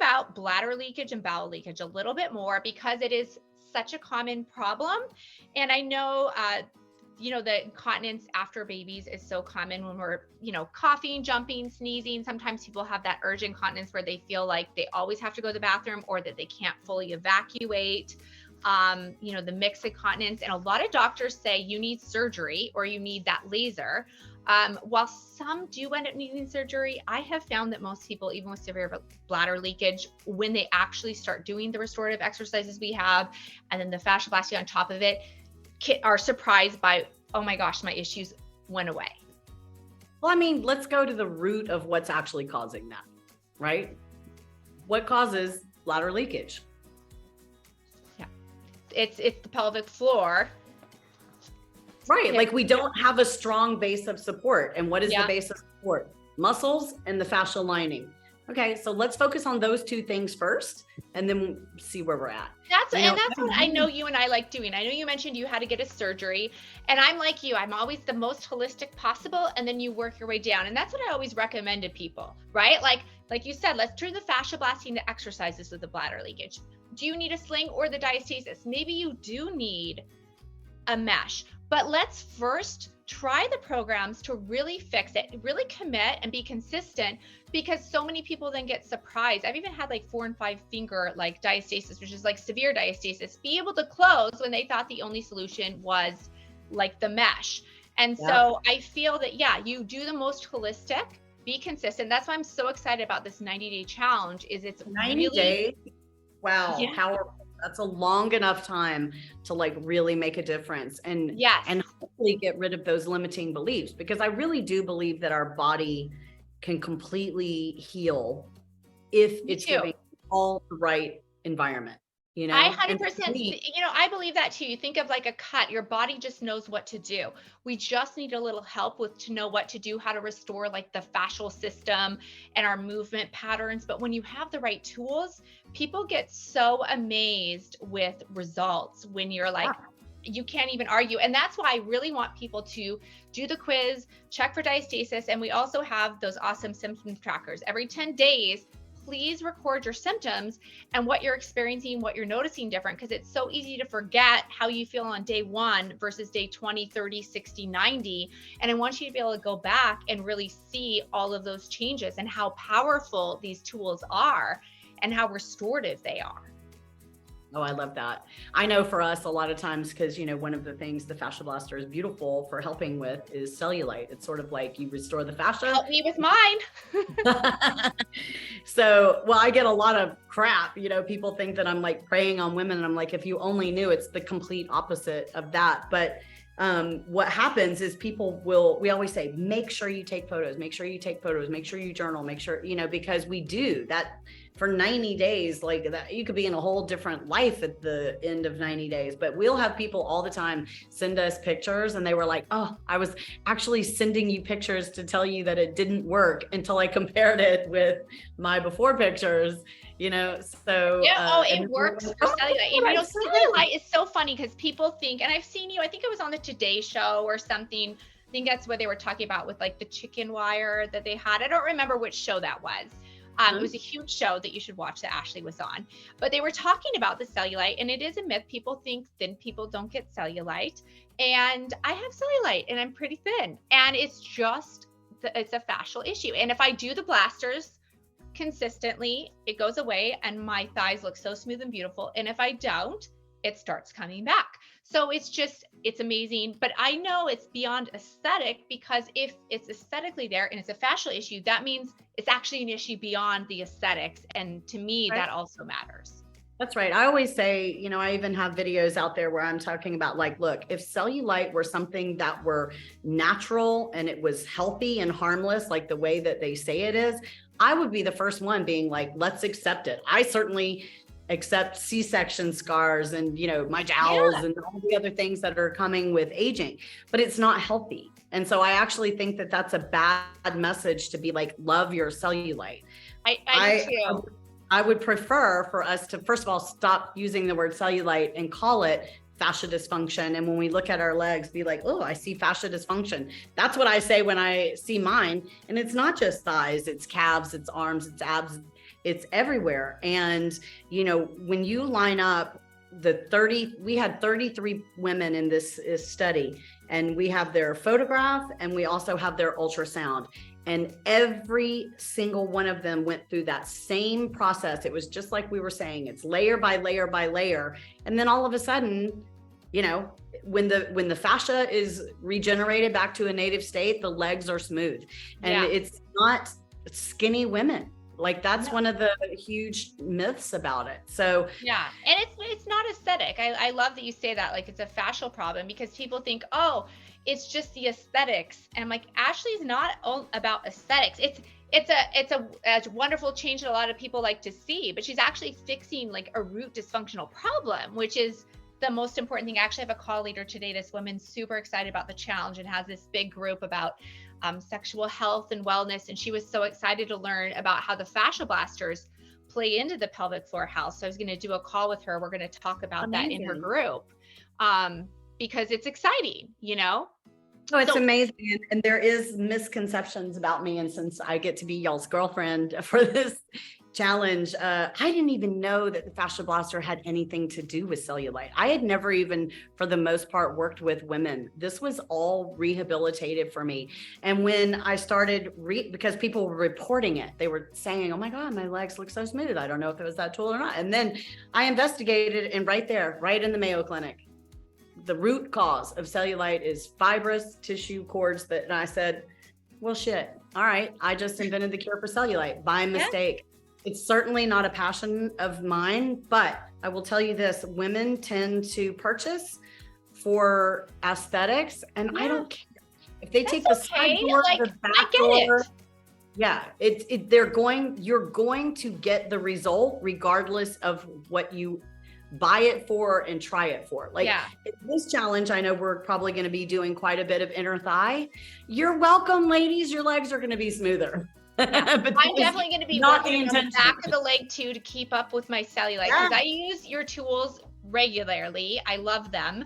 about bladder leakage and bowel leakage a little bit more because it is such a common problem. And I know, the incontinence after babies is so common when we're, coughing, jumping, sneezing. Sometimes people have that urgent incontinence where they feel like they always have to go to the bathroom or that they can't fully evacuate. The mixed incontinence. And a lot of doctors say you need surgery or you need that laser. While some do end up needing surgery, I have found that most people, even with severe bladder leakage, when they actually start doing the restorative exercises we have, and then the fascioplasty on top of it, are surprised by, oh my gosh, my issues went away. Well, I mean, let's go to the root of what's actually causing that, right? What causes bladder leakage? Yeah, it's the pelvic floor. Right. Like we don't have a strong base of support. And what is the base of support? Muscles and the fascial lining. Okay. So let's focus on those two things first and then see where we're at. That's what I know you and I like doing. I know you mentioned you had to get a surgery, and I'm like you. I'm always the most holistic possible, and then you work your way down. And that's what I always recommend to people, right? Like you said, let's turn the fascioplasty into exercises with the bladder leakage. Do you need a sling or the diastasis? Maybe you do need a mesh. But let's first try the programs to really fix it, really commit and be consistent, because so many people then get surprised. I've even had like 4 and 5 finger like diastasis, which is like severe diastasis, be able to close when they thought the only solution was like the mesh. And so I feel that, you do the most holistic, be consistent. That's why I'm so excited about this 90-day challenge. Is it's 90 days. Wow. Yeah. Powerful. That's a long enough time to like really make a difference and hopefully get rid of those limiting beliefs, because I really do believe that our body can completely heal if it's giving all the right environment. I 100%, I believe that too. You think of like a cut, your body just knows what to do. We just need a little help to know what to do, how to restore like the fascial system and our movement patterns. But when you have the right tools, people get so amazed with results when you're like, you can't even argue. And that's why I really want people to do the quiz, check for diastasis. And we also have those awesome symptom trackers. Every 10 days, please record your symptoms and what you're experiencing, what you're noticing different, because it's so easy to forget how you feel on day 1 versus day 20, 30, 60, 90. And I want you to be able to go back and really see all of those changes and how powerful these tools are and how restorative they are. Oh, I love that. I know for us, a lot of times, because, one of the things the Fascia Blaster is beautiful for helping with is cellulite. It's sort of like you restore the fascia. Help me with mine. So, I get a lot of crap. People think that I'm like preying on women, and I'm like, if you only knew, it's the complete opposite of that. But what happens is we always say, make sure you take photos, make sure you take photos, make sure you journal, make sure, because we do that for 90 days, like that. You could be in a whole different life at the end of 90 days, but we'll have people all the time send us pictures, and they were like, oh, I was actually sending you pictures to tell you that it didn't work until I compared it with my before pictures. So it works for cellulite. And cellulite is so funny because people think, and I've seen you, I think it was on the Today Show or something. I think that's what they were talking about with like the chicken wire that they had. I don't remember which show that was. It was a huge show that you should watch that Ashley was on, but they were talking about the cellulite, and it is a myth. People think thin people don't get cellulite, and I have cellulite and I'm pretty thin, and it's just, it's a fascial issue. And if I do the blasters consistently, it goes away and my thighs look so smooth and beautiful. And if I don't, it starts coming back. So it's amazing. But I know it's beyond aesthetic, because if it's aesthetically there and it's a fascial issue, that means it's actually an issue beyond the aesthetics. And to me, that also matters. That's right. I always say, I even have videos out there where I'm talking about like, look, if cellulite were something that were natural and it was healthy and harmless, like the way that they say it is, I would be the first one being like, let's accept it. I certainly accept C-section scars and, my jowls and all the other things that are coming with aging, but it's not healthy. And so I actually think that that's a bad message to be like, love your cellulite. I do too. I would prefer for us to, first of all, stop using the word cellulite and call it fascia dysfunction. And when we look at our legs, be like, oh, I see fascia dysfunction. That's what I say when I see mine. And it's not just thighs, it's calves, it's arms, it's abs, it's everywhere. And, you know, when you line up we had 33 women in this study, and we have their photograph and we also have their ultrasound. And every single one of them went through that same process. It was just like we were saying, it's layer by layer by layer. And then all of a sudden, you know, when the fascia is regenerated back to a native state, the legs are smooth. And it's not skinny women. Like that's one of the huge myths about it. So yeah, and it's not aesthetic. I love that you say that, like it's a fascial problem, because people think, oh, it's just the aesthetics. And I'm like, Ashley's not all about aesthetics. It's a wonderful change that a lot of people like to see, but she's actually fixing like a root dysfunctional problem, which is the most important thing. I actually have a call later today. This woman's super excited about the challenge and has this big group about sexual health and wellness. And she was so excited to learn about how the fascial blasters play into the pelvic floor health. So I was going to do a call with her. We're going to talk about that in her group because it's exciting, you know? Oh, it's amazing. And there is misconceptions about me. And since I get to be y'all's girlfriend for this challenge, I didn't even know that the fascial blaster had anything to do with cellulite. I had never even, for the most part, worked with women. This was all rehabilitative for me. And when I started, because people were reporting it, they were saying, oh my God, my legs look so smooth. I don't know if it was that tool or not. And then I investigated, and right there, right in the Mayo Clinic, the root cause of cellulite is fibrous tissue cords and I said, well, shit. All right. I just invented the cure for cellulite by mistake. It's certainly not a passion of mine, but I will tell you this, women tend to purchase for aesthetics, and I don't care. If they take the side door, like, the back door, you're going to get the result regardless of what you buy it for and try it for. Like this challenge, I know we're probably going to be doing quite a bit of inner thigh. You're welcome, ladies. Your legs are going to be smoother. But I'm definitely going to be working on the back of the leg too to keep up with my cellulite, because I use your tools regularly. I love them.